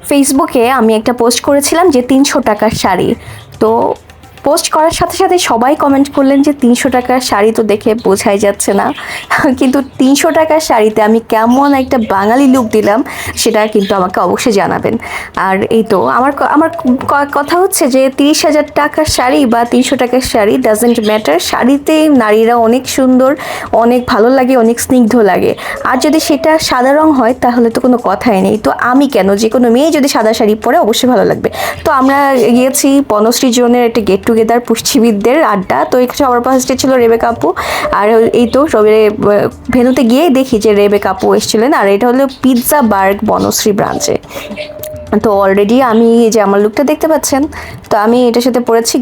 ফেসবুকে আমি একটা পোস্ট করেছিলাম যে ৩০০ টাকার শাড়ি। তো পোস্ট করার সাথে সাথে সবাই কমেন্ট করলেন যে ৩০০ টাকার শাড়ি তো দেখে বোঝাই যাচ্ছে না, কিন্তু ৩০০ টাকার শাড়িতে আমি কেমন একটা বাঙালি লুক দিলাম সেটা কিন্তু আমাকে অবশ্যই জানাবেন। আর এই তো আমার আমার কথা হচ্ছে যে ৩০,০০০ টাকার শাড়ি বা ৩০০ টাকার শাড়ি ডাজেন্ট ম্যাটার, শাড়িতে নারীরা অনেক সুন্দর, অনেক ভালো লাগে, অনেক স্নিগ্ধ লাগে। আর যদি সেটা সাদা রং হয় তাহলে তো কোনো কথাই নেই। তো আমি কেন, যে কোনো মেয়ে যদি সাদা শাড়ি পরে অবশ্যই ভালো লাগবে। তো আমরা গিয়েছি বনশ্রী জোনের একটা গেট টুগেদার পুষ্টিবিদদের আড্ডা। তো এখানে সবার ফার্স্টে ছিল রেবেকা আপু। আর এই তো সবে ভেনুতে গিয়েই দেখি যে রেবেকা আপু এসেছিলেন। আর এটা হলো পিৎজা বার্গ বনশ্রী ব্রাঞ্চে। তো অলরেডি আমি যে আমার লুকটা দেখতে পাচ্ছেন, তো আমি এটার সাথে পরেছি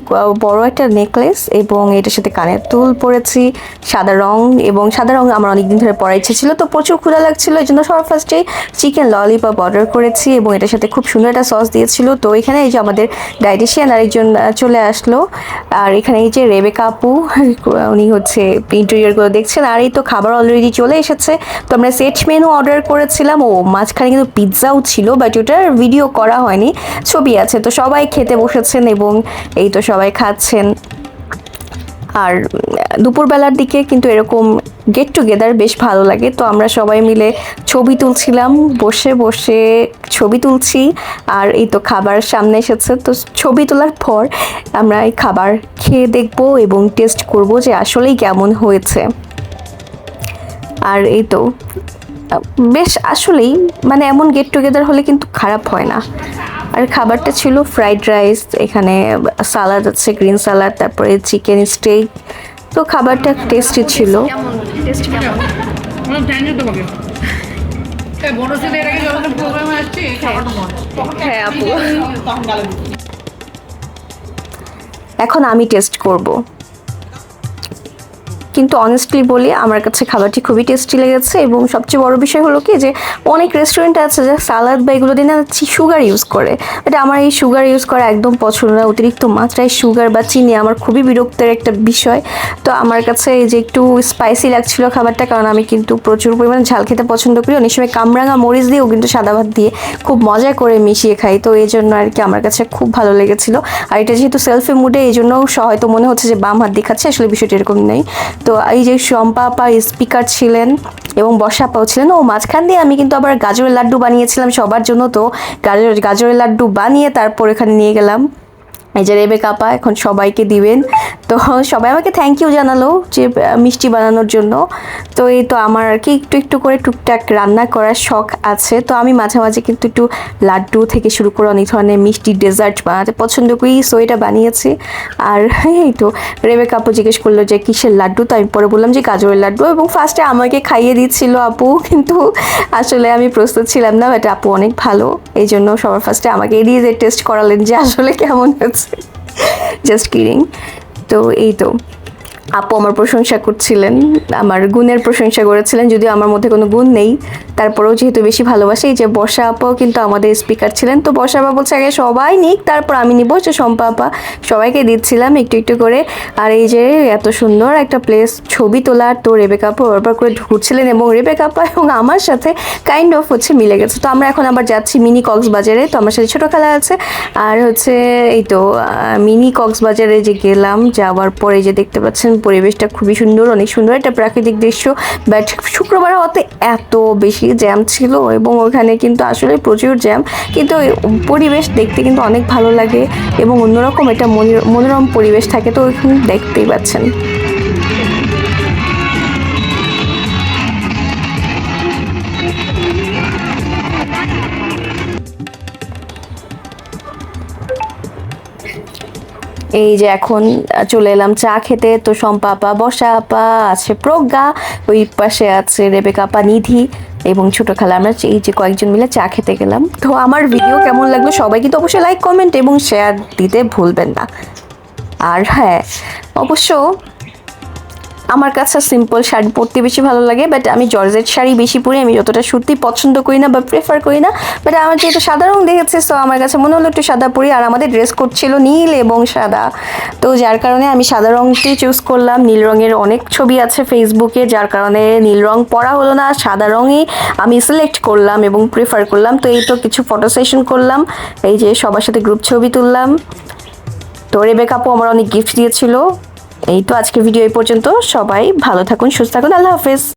বড় একটা নেকলেস এবং এটার সাথে কানের দুল পরেছি সাদা রং, এবং সাদা রং আমার অনেকদিন ধরে পরার ইচ্ছে ছিল, তো প্রচুর ক্ষুধা লাগছিল, এই জন্য সবার ফার্স্টেই চিকেন ললিপপ অর্ডার করেছি এবং এটার সাথে খুব সুন্দর একটা সস দিয়েছিল। তো এখানে এই যে আমাদের ডায়েটিশিয়ান আরেকজন চলে আসলো। আর এখানে এই যে রেবেকা আপু, উনি হচ্ছে ইন্টেরিয়রগুলো দেখছেন। আর এই তো খাবার অলরেডি চলে এসেছে। তো আমরা সেট মেনু অর্ডার করেছিলাম, ও মাঝখানে কিন্তু পিৎজাও ছিল, বাট ওটার ভিডিও করা হয়নি, ছবি আছে। তো সবাই খেতে বসেছেন এবং এই তো সবাই খাচ্ছেন। আর দুপুরবেলার দিকে কিন্তু এরকম গেট টুগেদার বেশ ভালো লাগে। তো আমরা সবাই মিলে ছবি তুলছিলাম, বসে বসে ছবি তুলছি। আর এই তো খাবার সামনে এসেছে, তো ছবি তোলার পর আমরা এই খাবার খেয়ে দেখব এবং টেস্ট করব যে আসলেই কেমন হয়েছে। আর এই তো বেশ আসলেই মানে এমন গেট টুগেদার হলে কিন্তু খারাপ হয় না। আর খাবারটা ছিল ফ্রাইড রাইস, এখানে সালাদ আছে, গ্রিন সালাদ, তারপরে চিকেন স্টেক। তো খাবারটা টেস্টি ছিল। হ্যাঁ আপু, এখন আমি টেস্ট করব। কিন্তু অনেস্টলি বলি আমার কাছে খাবারটি খুবই টেস্টি লেগেছে। এবং সবচেয়ে বড় বিষয় হলো কি যে অনেক রেস্টুরেন্ট আছে যে সালাদ বা এগুলো দিয়ে না সুগার ইউজ করে, এটা আমার এই সুগার ইউজ করা একদম পছন্দ না। অতিরিক্ত মাত্রায় সুগার বা চিনি আমার খুবই বিরক্তের একটা বিষয়। তো আমার কাছে এই যে একটু স্পাইসি লাগছিল খাবারটা, কারণ আমি কিন্তু প্রচুর পরিমাণে ঝাল খেতে পছন্দ করি। অনেক সময় কামরাঙা মরিচ দিয়েও কিন্তু সাদা ভাত দিয়ে খুব মজা করে মিশিয়ে খাই। তো এই জন্য আর কি আমার কাছে খুব ভালো লেগেছিলো। আর এটা যেহেতু সেলফি মুডে, এই জন্য হয়তো মনে হচ্ছে যে বাম হাত দিয়ে খাচ্ছে, আসলে বিষয়টা এরকম নেই। তো এই যে শম্পা আপা স্পিকার ছিলেন এবং বর্ষা আপাও ছিলেন। ও মাঝখান দিয়ে আমি কিন্তু আবার গাজরের লাড্ডু বানিয়েছিলাম সবার জন্য। তো গাজরের লাড্ডু বানিয়ে তারপর এখানে নিয়ে গেলাম। এই যে রেবেকা আপা এখন সবাইকে দিবেন। তো সবাই আমাকে থ্যাংক ইউ জানালো যে মিষ্টি বানানোর জন্য। তো এই তো আমার আর কি একটু একটু করে টুকটাক রান্না করার শখ আছে। তো আমি মাঝে মাঝে কিন্তু একটু লাড্ডু থেকে শুরু করে অনেক ধরনের মিষ্টি ডেজার্ট বানাতে পছন্দ করি, সো এটা বানিয়েছি। আর এই তো রেবেকা আপু জিজ্ঞেস করলো যে কিসের লাড্ডু, তো আমি পরে বললাম যে গাজরের লাড্ডু, এবং ফার্স্টে আমাকে খাইয়ে দিচ্ছিল আপু, কিন্তু আসলে আমি প্রস্তুত ছিলাম না। বাট আপু অনেক ভালো, এই জন্য সবার ফার্স্টে আমাকে দিয়ে যে টেস্ট করালেন যে আসলে কেমন হয়েছে। Just kidding. তো এই তো আপু আমার প্রশংসা করছিলেন, আমার গুণের প্রশংসা করেছিলেন, যদিও আমার মধ্যে কোনো গুণ নেই, তারপরেও যেহেতু বেশি ভালোবাসি। এই যে বর্ষা আপাও কিন্তু আমাদের স্পিকার ছিলেন। তো বর্ষা আপা বলছে আগে সবাই নিক তারপর আমি নিব, যে শম্পা আপা সবাইকে দিচ্ছিলাম একটু একটু করে। আর এই যে এত সুন্দর একটা প্লেস ছবি তোলার, তো রেবেকা আপা বারবার করে ঘুরছিলেন এবং রেবেকা আপা এবং আমার সাথে কাইন্ড অফ হচ্ছে মিলে গেছে। তো আমরা এখন আবার যাচ্ছি মিনি কক্সবাজারে। তো আমার সাথে ছোটো খেলা আছে। আর হচ্ছে এই তো মিনি কক্সবাজারে যে গেলাম, যাওয়ার পরে যে দেখতে পাচ্ছেন পরিবেশটা খুবই সুন্দর, অনেক সুন্দর একটা প্রাকৃতিক দৃশ্য। বাট শুক্রবার হতে এত বেশি জ্যাম ছিল এবং ওখানে কিন্তু আসলে প্রচুর জ্যাম, কিন্তু পরিবেশ দেখতে কিন্তু অনেক ভালো লাগে এবং অন্যরকম একটা মনোরম পরিবেশ থাকে। তো ওইখানে দেখতেই পাচ্ছেন। এই যে এখন চলে এলাম চা খেতে। তো শম্পা আপা, বর্ষা আপা আছে, প্রজ্ঞা, ওই পাশে আছে রেবেকা আপা, নিধি এবং ছোট খালা, আমরা এই যে কয়েকজন মিলে চা খেতে গেলাম। তো আমার ভিডিও কেমন লাগলো সবাই কিন্তু অবশ্যই লাইক, কমেন্ট এবং শেয়ার দিতে ভুলবেন না। আর হ্যাঁ, অবশ্য আমার কাছে সিম্পল শাড়ি পরতে বেশি ভালো লাগে, বাট আমি জর্জেট শাড়ি বেশি পরি। আমি যতটা সত্যি পছন্দ করি না বা প্রেফার করি না, বাট আমার যেহেতু সাদা রং দেখেছে, সো আমার কাছে মনে হলো একটু সাদা পরি। আর আমাদের ড্রেস কোড ছিল নীল এবং সাদা, তো যার কারণে আমি সাদা রংটি চুজ করলাম। নীল রঙের অনেক ছবি আছে ফেসবুকে, যার কারণে নীল রং পরা হলো না, সাদা রঙই আমি সিলেক্ট করলাম এবং প্রেফার করলাম। তো এই তো কিছু ফটো সেশন করলাম, এই যে সবার সাথে গ্রুপ ছবি তুললাম। তো রেবেকা আপু আমার অনেক গিফট দিয়েছিল। এই তো আজকের ভিডিও এই পর্যন্ত। সবাই ভালো থাকুন, সুস্থ থাকুন, আল্লাহ হাফেজ।